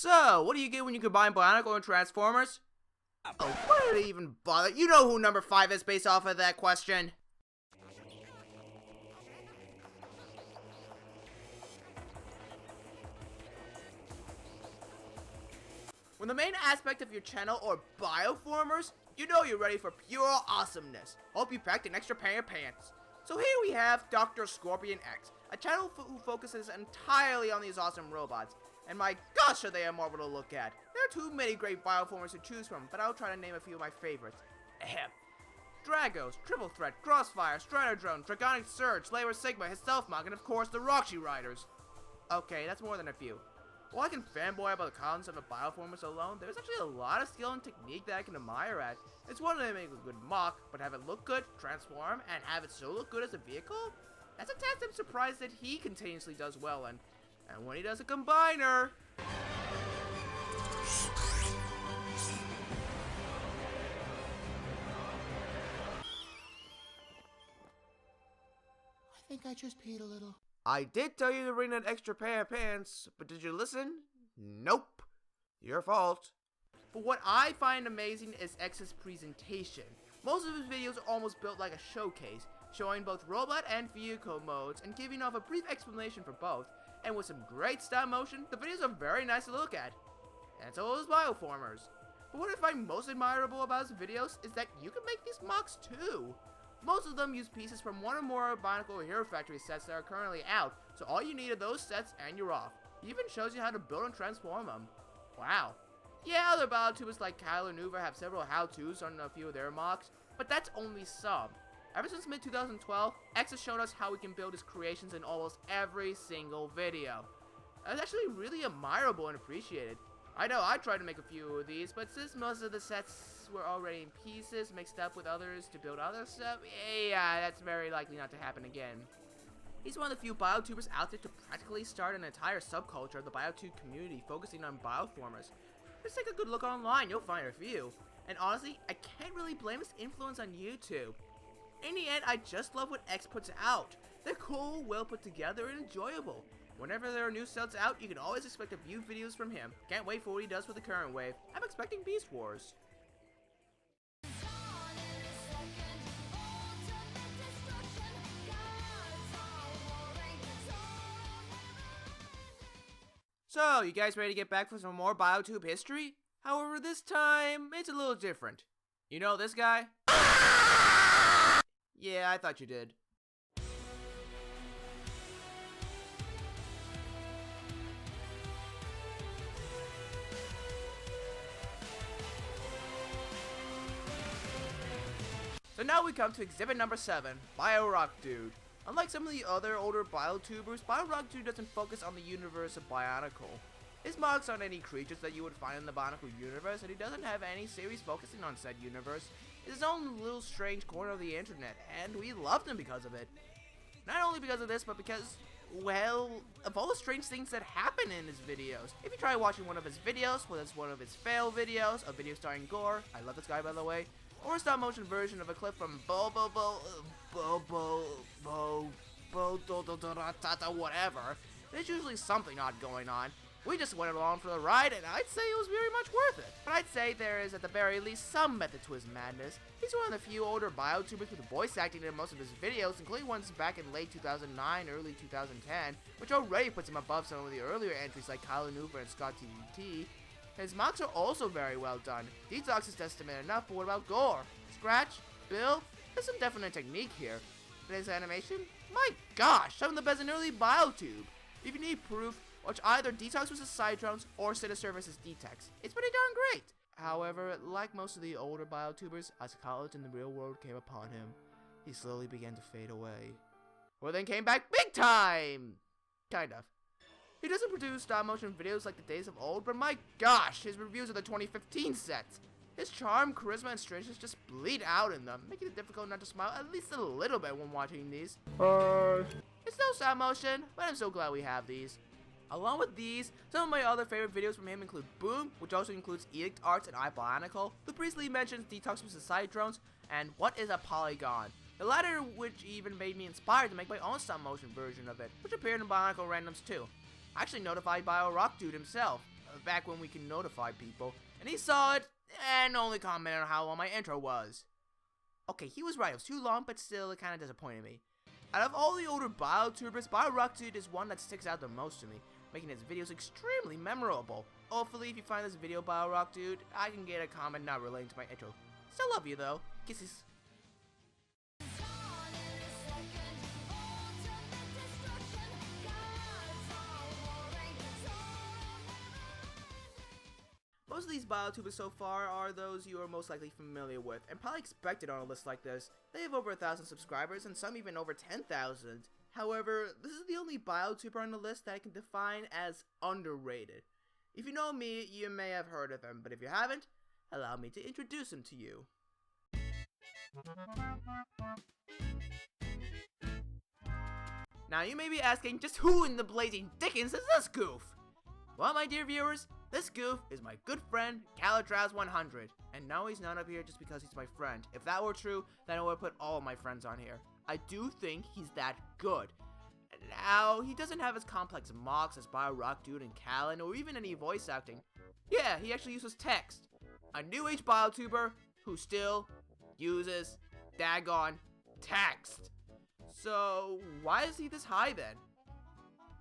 So, what do you get when you combine Bionicle and Transformers? Oh, why did I even bother? You know who number 5 is based off of that question. When the main aspect of your channel are bioformers, you know you're ready for pure awesomeness. Hope you packed an extra pair of pants. So here we have Dr. Scorpion X, a channel who focuses entirely on these awesome robots. And my gosh, are they a marvel to look at. There are too many great bioformers to choose from, but I'll try to name a few of my favorites. Ahem. Dragos, Triple Threat, Crossfire, Strider Drone, Dragonic Surge, Slayer Sigma, his Stealthmog, and of course the Roxy Riders. Okay, that's more than a few. While I can fanboy about the concept of bioformers alone, there's actually a lot of skill and technique that I can admire at. It's one thing to make a good mock, but have it look good, transform, and have it so look good as a vehicle? That's a task I'm surprised that he continuously does well, and when he does a combiner... I think I just peed a little. I did tell you to bring an extra pair of pants, but did you listen? Nope. Your fault. But what I find amazing is X's presentation. Most of his videos are almost built like a showcase, showing both robot and vehicle modes and giving off a brief explanation for both. And with some great stop motion, the videos are very nice to look at. And so is Bioformers. But what I find most admirable about his videos is that you can make these mocks too. Most of them use pieces from one or more Bionicle Hero Factory sets that are currently out, so all you need are those sets and you're off. He even shows you how to build and transform them. Wow. Yeah, other BioTubers like Kyle and Nuva have several how-tos on a few of their mocks, but that's only some. Ever since mid-2012, X has shown us how we can build his creations in almost every single video. That's actually really admirable and appreciated. I know I tried to make a few of these, but since most of the sets were already in pieces mixed up with others to build other stuff, yeah, that's very likely not to happen again. He's one of the few BioTubers out there to practically start an entire subculture of the BioTube community focusing on bioformers. Just take a good look online, you'll find a few. And honestly, I can't really blame his influence on YouTube. In the end, I just love what X puts out. They're cool, well put together, and enjoyable. Whenever there are new sets out, you can always expect a few videos from him. Can't wait for what he does with the current wave. I'm expecting Beast Wars. So, you guys ready to get back for some more BioTube history? However, this time, it's a little different. You know this guy? Yeah, I thought you did. So now we come to exhibit number 7, BioRock Dude. Unlike some of the other older BioTubers, BioRock Dude doesn't focus on the universe of Bionicle. His mocks aren't any creatures that you would find in the Bionicle universe, and he doesn't have any series focusing on said universe. It's his own little strange corner of the internet, and we loved him because of it. Not only because of this, but because, well, of all the strange things that happen in his videos. If you try watching one of his videos, whether it's one of his fail videos, a video starring Gore, I love this guy by the way, or a stop motion version of a clip from whatever, there's usually something odd going on. We just went along for the ride, and I'd say it was very much worth it. But I'd say there is at the very least some method to his madness. He's one of the few older BioTubers with voice acting in most of his videos, including ones back in late 2009, early 2010, which already puts him above some of the earlier entries like Kyle Nuva and Scott TDT. His mocks are also very well done. Detox is testament enough, but what about Gore? Scratch? Bill? There's some definite technique here. But his animation? My gosh, some of the best in early BioTube. If you need proof, watch either Detox vs. Psytrons or Sinister vs. Detox. It's pretty darn great. However, like most of the older BioTubers, as college and the real world came upon him, he slowly began to fade away. Or then came back big time! Kind of. He doesn't produce stop motion videos like the days of old, but my gosh, his reviews of the 2015 sets. His charm, charisma, and strangeness just bleed out in them, making it difficult not to smile at least a little bit when watching these. It's no stop motion, but I'm so glad we have these. Along with these, some of my other favorite videos from him include Boom, which also includes Edict Arts and iBionicle, the previously mentioned Detox vs. Side Drones, and What is a Polygon? The latter which even made me inspired to make my own stop motion version of it, which appeared in Bionicle Randoms too. I actually notified BioRock Dude himself. back when we can notify people, and he saw it and only commented on how long my intro was. Okay, he was right, it was too long, but still, it kind of disappointed me. Out of all the older BioTubers, Roxas is one that sticks out the most to me, making his videos extremely memorable. Hopefully, if you find this video, Roxas, I can get a comment not relating to my intro. Still love you though. Kisses. Most of these BioTubers so far are those you are most likely familiar with, and probably expected on a list like this. They have over 1,000 subscribers, and some even over 10,000. However, this is the only BioTuber on the list that I can define as underrated. If you know me, you may have heard of him, but if you haven't, allow me to introduce him to you. Now you may be asking, just who in the blazing dickens is this goof? Well, my dear viewers, this goof is my good friend, Galadraz 100. And no, he's not up here just because he's my friend. If that were true, then I would put all of my friends on here. I do think he's that good. Now, he doesn't have as complex mocks as Roxas and Callan, or even any voice acting. Yeah, he actually uses text. A new age BioTuber who still uses daggone text. So, why is he this high then?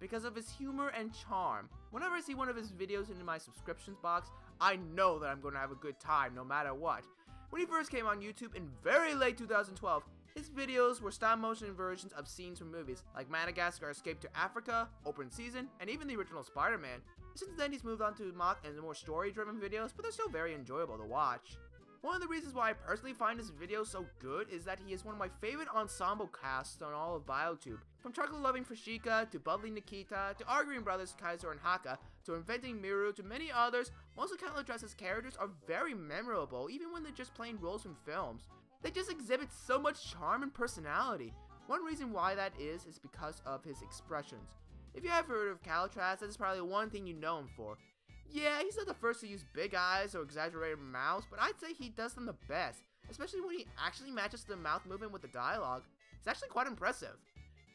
Because of his humor and charm. Whenever I see one of his videos in my subscriptions box, I know that I'm going to have a good time no matter what. When he first came on YouTube in very late 2012, his videos were stop-motion versions of scenes from movies like Madagascar Escape to Africa, Open Season, and even the original Spider-Man. Since then, he's moved on to mock and more story-driven videos, but they're still very enjoyable to watch. One of the reasons why I personally find his videos so good is that he is one of my favorite ensemble casts on all of BioTube. From chocolate-loving Frashika, to bubbly Nikita, to arguing brothers Kaiser and Haka, to inventing Miru, to many others, most of Galadraz's characters are very memorable, even when they're just playing roles from films. They just exhibit so much charm and personality. One reason why that is because of his expressions. If you have heard of Galadraz, that is probably one thing you know him for. Yeah, he's not the first to use big eyes or exaggerated mouths, but I'd say he does them the best, especially when he actually matches the mouth movement with the dialogue. It's actually quite impressive.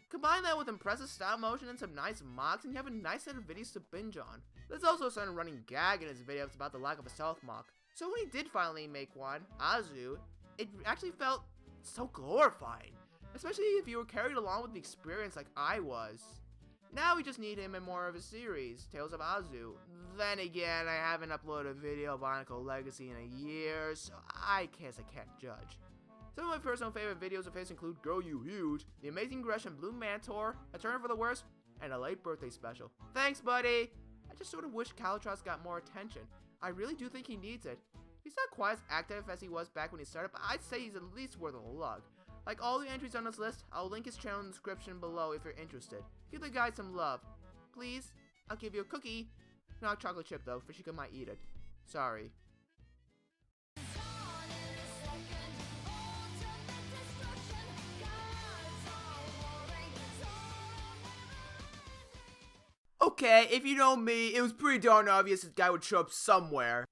Combine that with impressive stop motion and some nice mocks, and you have a nice set of videos to binge on. There's also a certain running gag in his videos about the lack of a stealth mock. So when he did finally make one, Azu, it actually felt so glorifying, especially if you were carried along with the experience like I was. Now we just need him in more of his series, Tales of Azu. Then again, I haven't uploaded a video of Bionicle Legacy in a year, so I guess I can't judge. Some of my personal favorite videos of his include Girl You Huge, The Amazing Gresham Blue Mantor, A Turn for the Worst, and a late birthday special. Thanks, buddy! I just sort of wish Galadraz got more attention. I really do think he needs it. He's not quite as active as he was back when he started, but I'd say he's at least worth a look. Like all the entries on this list, I'll link his channel in the description below if you're interested. Give the guy some love. Please, I'll give you a cookie. Not a chocolate chip though, Frashika might eat it. Sorry. Okay, if you know me, it was pretty darn obvious this guy would show up somewhere.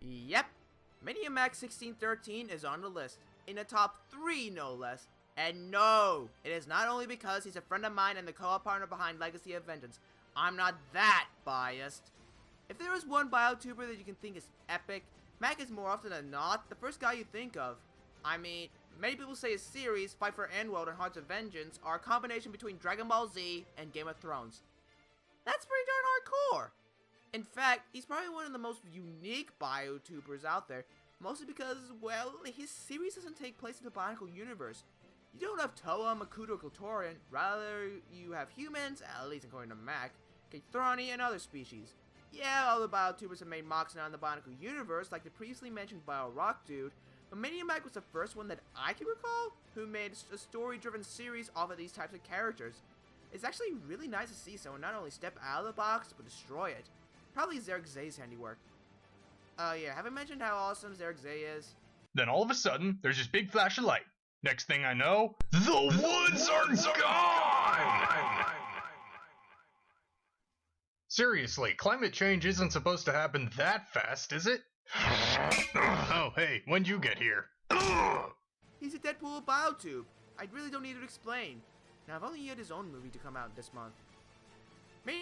Yep, Max 1613 is on the list, in the top 3 no less. And no, it is not only because he's a friend of mine and the co-op partner behind Legacy of Vengeance. I'm not that biased. If there is one BioTuber that you can think is epic, Mac is more often than not the first guy you think of. I mean, many people say his series, Fight for Endworld and Hearts of Vengeance, are a combination between Dragon Ball Z and Game of Thrones. That's pretty darn hardcore. In fact, he's probably one of the most unique BioTubers out there, mostly because, well, his series doesn't take place in the Bionicle universe. You don't have Toa, Makuto, or Kotorian, rather you have humans, at least according to Mac, Keithrani, and other species. Yeah, all the BioTubers have made mocks now in the Bionicle universe, like the previously mentioned BioRock but Maniac was the first one that I can recall who made a story-driven series off of these types of characters. It's actually really nice to see someone not only step out of the box, but destroy it. Probably Zergzay's handiwork. Yeah, have I mentioned how awesome Zergzay is? Then all of a sudden, there's this big flash of light. Next thing I know, the woods are gone! Seriously, climate change isn't supposed to happen that fast, is it? Oh, hey, when'd you get here? He's a Deadpool of BioTube. I really don't need to explain. Now, if only he had his own movie to come out this month.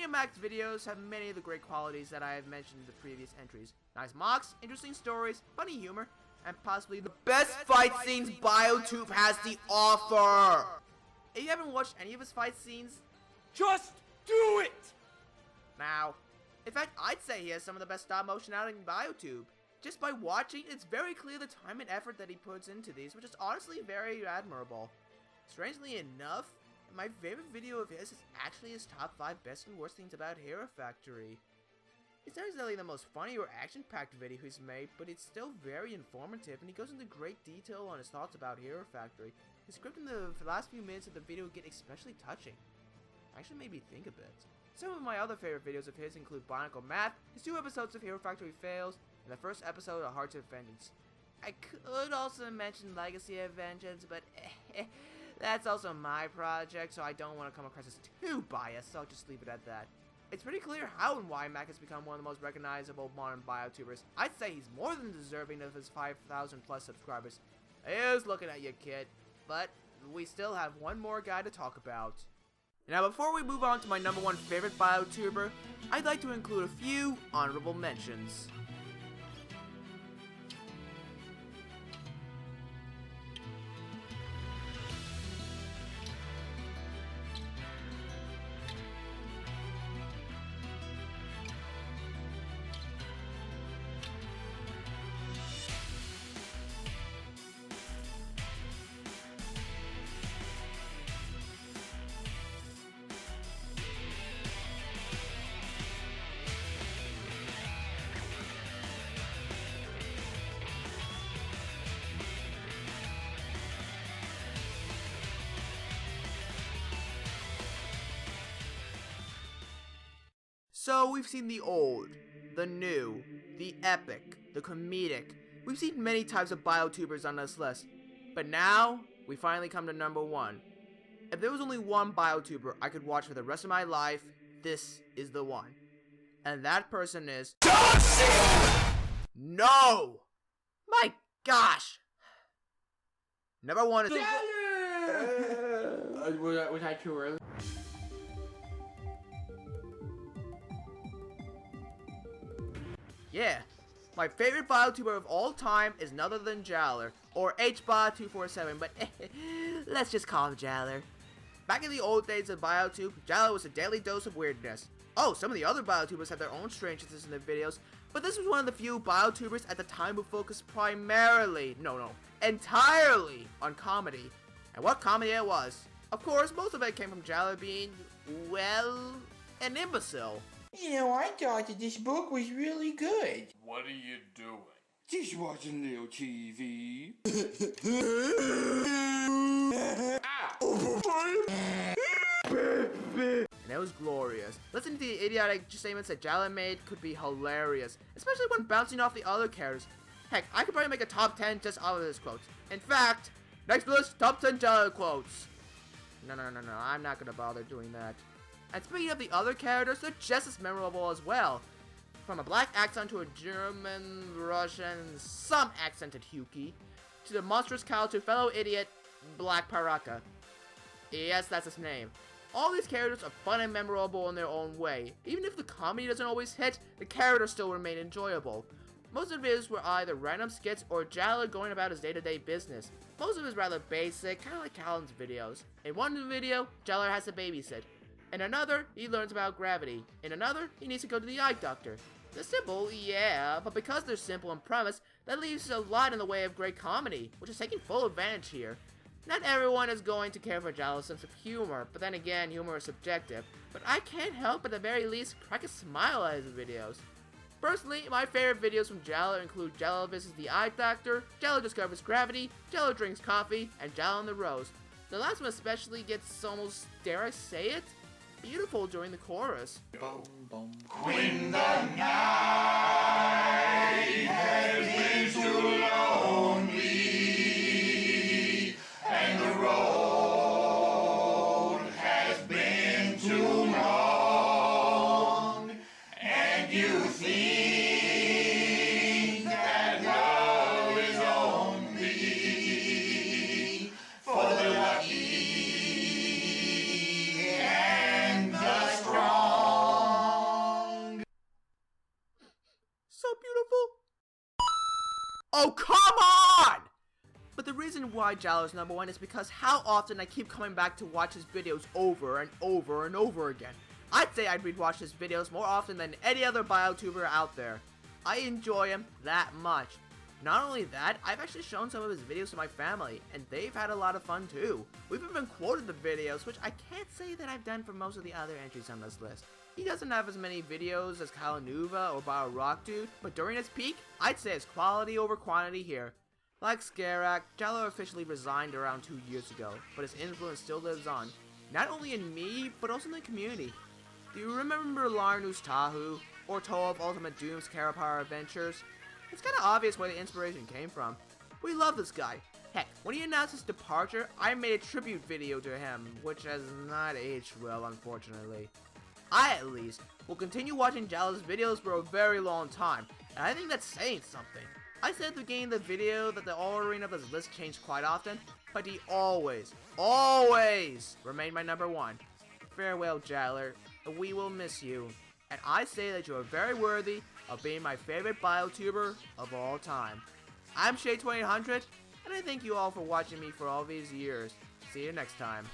Max videos have many of the great qualities that I have mentioned in the previous entries. Nice mocks, interesting stories, funny humor, and possibly the best fight scenes BioTube has to offer! If you haven't watched any of his fight scenes, just do it! Now, in fact, I'd say he has some of the best stop motion out in BioTube. Just by watching, it's very clear the time and effort that he puts into these, which is honestly very admirable. Strangely enough, my favorite video of his is actually his top 5 best and worst things about Hero Factory. It's not exactly the most funny or action-packed video he's made, but it's still very informative, and he goes into great detail on his thoughts about Hero Factory. The script in the last few minutes of the video get especially touching. Actually made me think a bit. Some of my other favorite videos of his include Bionicle Math, his 2 episodes of Hero Factory Fails, and the first episode of Hearts of Vengeance. I could also mention Legacy of Vengeance, but that's also my project, so I don't want to come across as too biased, so I'll just leave it at that. It's pretty clear how and why Mac has become one of the most recognizable modern BioTubers. I'd say he's more than deserving of his 5,000 plus subscribers. Here's looking at you, kid. But we still have one more guy to talk about. Now, before we move on to my number 1 favorite BioTuber, I'd like to include a few honorable mentions. So we've seen the old, the new, the epic, the comedic. We've seen many types of BioTubers on this list. But now, we finally come to number 1. If there was only one BioTuber I could watch for the rest of my life, this is the one. And that person is Duodecim! No! My gosh! Number 1 is Jaller! Was I too early? Yeah, my favorite BioTuber of all time is none other than Jaller, or HBot247, but let's just call him Jaller. Back in the old days of BioTube, Jaller was a daily dose of weirdness. Oh, some of the other BioTubers have their own strangenesses in their videos, but this was one of the few BioTubers at the time who focused entirely on comedy. And what comedy it was. Of course, most of it came from Jaller being, well, an imbecile. You know, I thought that this book was really good. What are you doing? Just watching little TV. And it was glorious. Listening to the idiotic statements that Jaller made could be hilarious, especially when bouncing off the other characters. Heck, I could probably make a top 10 just out of this quotes. In fact, next list, top 10 Jaller quotes. No, I'm not gonna bother doing that. And speaking of the other characters, they're just as memorable as well. From a black accent to a German, Russian, some accented Huki, to the monstrous cow to fellow idiot, Black Paraka. Yes, that's his name. All these characters are fun and memorable in their own way. Even if the comedy doesn't always hit, the characters still remain enjoyable. Most of his were either random skits or Jaller going about his day-to-day business. Most of his rather basic, kind of like Callan's videos. In one video, Jaller has to babysit. In another, he learns about gravity. In another, he needs to go to the eye doctor. They're simple, yeah, but because they're simple in premise, that leaves a lot in the way of great comedy, which is taking full advantage here. Not everyone is going to care for Jaller's sense of humor, but then again, humor is subjective. But I can't help at the very least crack a smile at his videos. Personally, my favorite videos from Jaller include Jaller visits the eye doctor, Jaller discovers gravity, Jaller drinks coffee, and Jaller on the Rose. The last one especially gets almost, dare I say it, beautiful during the chorus. When the night has been too lonely and the road has been too long and you think that Oh, come on! But the reason why Jaller is number 1 is because how often I keep coming back to watch his videos over and over and over again. I'd say I'd rewatch his videos more often than any other BioTuber out there. I enjoy him that much. Not only that, I've actually shown some of his videos to my family, and they've had a lot of fun too. We've even quoted the videos, which I can't say that I've done for most of the other entries on this list. He doesn't have as many videos as Kalanuva or BioRock Dude, but during his peak, I'd say it's quality over quantity here. Like Scarak, Jaller officially resigned around 2 years ago, but his influence still lives on, not only in me, but also in the community. Do you remember Larnus Tahu, or Toa of Ultimate Doom's Carapower Adventures? It's kinda obvious where the inspiration came from. We love this guy. Heck, when he announced his departure, I made a tribute video to him, which has not aged well, unfortunately. I, at least, will continue watching Jaller's videos for a very long time, and I think that's saying something. I said at the beginning of the video that the Orcarina of his list changed quite often, but he always remained my number 1. Farewell, Jaller. We will miss you. And I say that you are very worthy of being my favorite BioTuber of all time. I'm Shade2800, and I thank you all for watching me for all these years. See you next time.